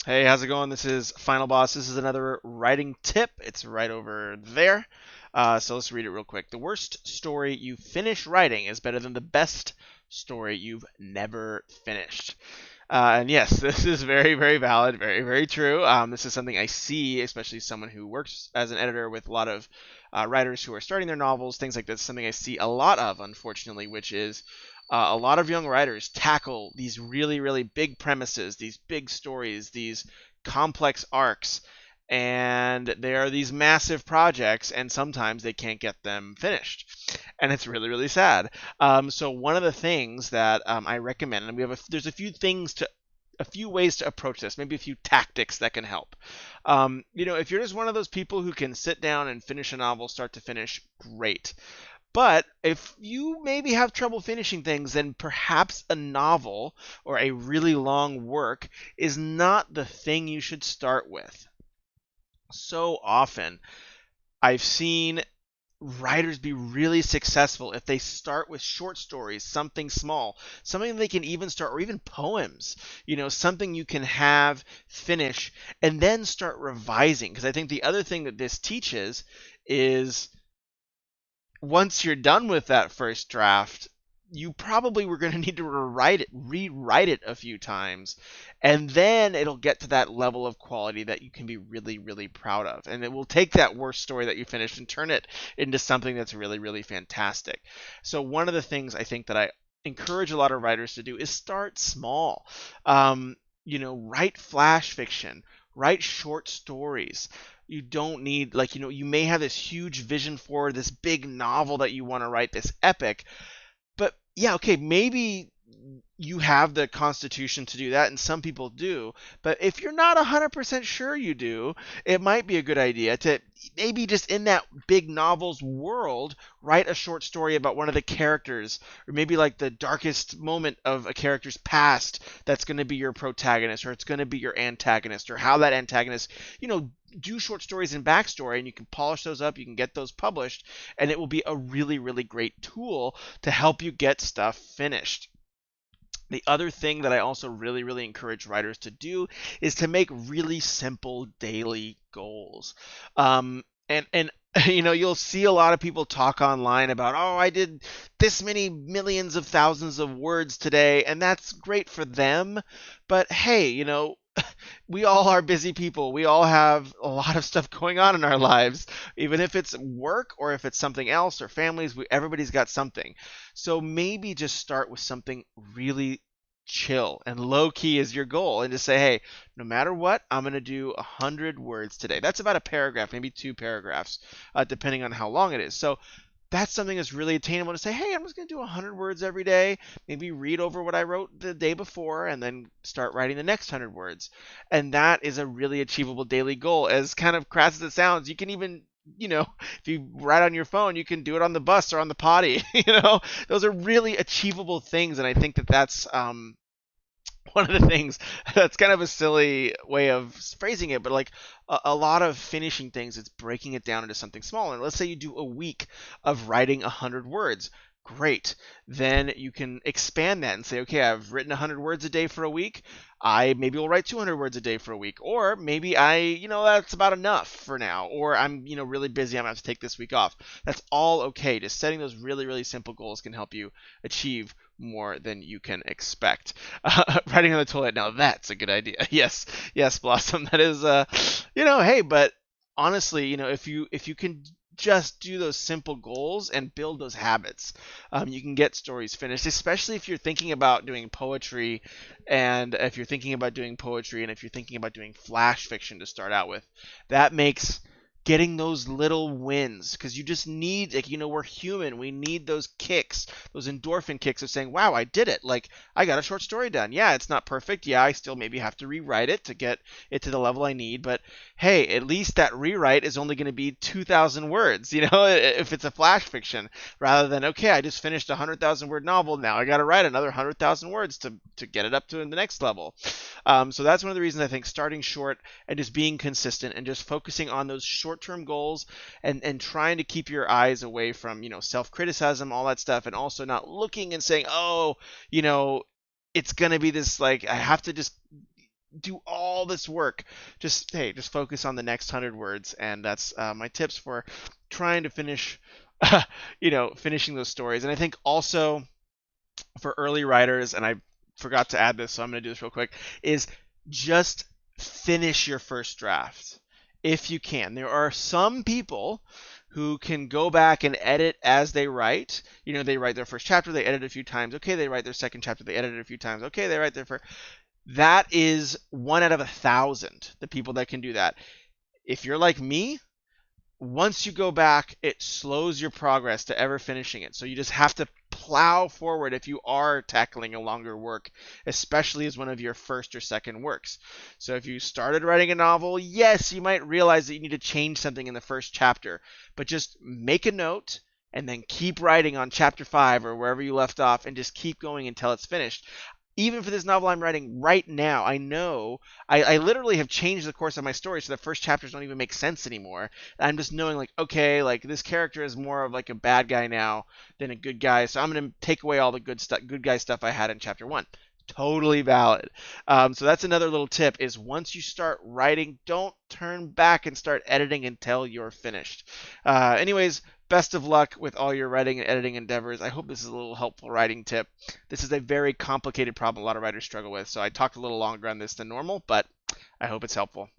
Hey, how's it going? This is Final Boss. This is another writing tip. It's right over there. So let's read it real quick. The worst story you finish writing is better than the best story you've never finished. And yes, this is very, very valid, very, very true. This is something I see, especially someone who works as an editor with a lot of writers who are starting their novels, things like this. Something I see a lot of, unfortunately, which is a lot of young writers tackle these really, really big premises, these big stories, these complex arcs, and they are these massive projects, and sometimes they can't get them finished, and it's really, really sad. So one of the things that I recommend, and there's a few ways to approach this, maybe a few tactics that can help. If you're just one of those people who can sit down and finish a novel start to finish, great. But if you maybe have trouble finishing things, then perhaps a novel or a really long work is not the thing you should start with. So often, I've seen writers be really successful if they start with short stories, something small, something they can even start, or even poems, something you can have finish and then start revising. Because I think the other thing that this teaches is once you're done with that first draft, you probably were going to need to rewrite it a few times, and then it'll get to that level of quality that you can be really, really proud of. And it will take that worst story that you finished and turn it into something that's really, really fantastic. So one of the things I think that I encourage a lot of writers to do is start small. Write flash fiction, write short stories. You don't need, you may have this huge vision for this big novel that you want to write, this epic, but yeah, okay, maybe you have the constitution to do that, and some people do. But if you're not 100% sure you do, it might be a good idea to maybe just in that big novel's world write a short story about one of the characters, or maybe like the darkest moment of a character's past that's going to be your protagonist, or it's going to be your antagonist, or how that antagonist, do short stories and backstory, and you can polish those up, you can get those published, and it will be a really, really great tool to help you get stuff finished. The other thing that I also really, really encourage writers to do is to make really simple daily goals. And you'll see a lot of people talk online about, oh, I did this many millions of thousands of words today, and that's great for them. But hey, we all are busy people. We all have a lot of stuff going on in our lives, even if it's work or if it's something else or families. Everybody's got something. So maybe just start with something really chill and low key is your goal, and just say, hey, no matter what, I'm going to do 100 words today. That's about a paragraph, maybe two paragraphs, depending on how long it is. So that's something that's really attainable to say, hey, I'm just going to do 100 words every day, maybe read over what I wrote the day before, and then start writing the next 100 words. And that is a really achievable daily goal. As kind of crass as it sounds, you can even, if you write on your phone, you can do it on the bus or on the potty. Those are really achievable things. And I think that that's one of the things that's kind of a silly way of phrasing it, but like a lot of finishing things, it's breaking it down into something smaller. And let's say you do a week of writing 100 words. Great. Then you can expand that and say, okay, I've written 100 words a day for a week. I maybe will write 200 words a day for a week. Or maybe that's about enough for now. Or I'm, really busy. I'm going to have to take this week off. That's all okay. Just setting those really, really simple goals can help you achieve more than you can expect. Writing on the toilet, now that's a good idea. Yes, yes, Blossom. That is, hey, but honestly, if you can just do those simple goals and build those habits, you can get stories finished, especially if you're thinking about doing poetry, and if you're thinking about doing poetry, and if you're thinking about doing flash fiction to start out with. That makes getting those little wins, because you just need, we're human, we need those kicks, those endorphin kicks of saying, wow, I did it, like I got a short story done. Yeah, it's not perfect. Yeah, I still maybe have to rewrite it to get it to the level I need, but hey, at least that rewrite is only going to be 2,000 words, if it's a flash fiction, rather than, okay, I just finished a 100,000 word novel, now I got to write another 100,000 words to get it up to the next level. So that's one of the reasons I think starting short and just being consistent and just focusing on those short-term goals, and trying to keep your eyes away from, self-criticism, all that stuff, and also not looking and saying, oh, it's going to be this, like, I have to just do all this work. Just just focus on the next 100 words, and that's my tips for trying to finish, finishing those stories. And I think also for early writers, and I forgot to add this, so I'm going to do this real quick, is just finish your first draft if you can. There are some people who can go back and edit as they write. They write their first chapter, they edit it a few times. Okay, they write their second chapter, they edit it a few times. Okay, they write their first. That is 1 out of 1,000, the people that can do that. If you're like me, once you go back, it slows your progress to ever finishing it. So you just have to plow forward if you are tackling a longer work, especially as one of your first or second works. So if you started writing a novel, yes, you might realize that you need to change something in the first chapter, but just make a note and then keep writing on chapter 5 or wherever you left off and just keep going until it's finished. Even for this novel I'm writing right now, I know I literally have changed the course of my story, so the first chapters don't even make sense anymore. I'm just knowing, like, okay, like this character is more of like a bad guy now than a good guy, so I'm gonna take away all the good guy stuff I had in chapter 1. Totally valid. So that's another little tip: is once you start writing, don't turn back and start editing until you're finished. Anyways, best of luck with all your writing and editing endeavors. I hope this is a little helpful writing tip. This is a very complicated problem a lot of writers struggle with, so I talked a little longer on this than normal, but I hope it's helpful.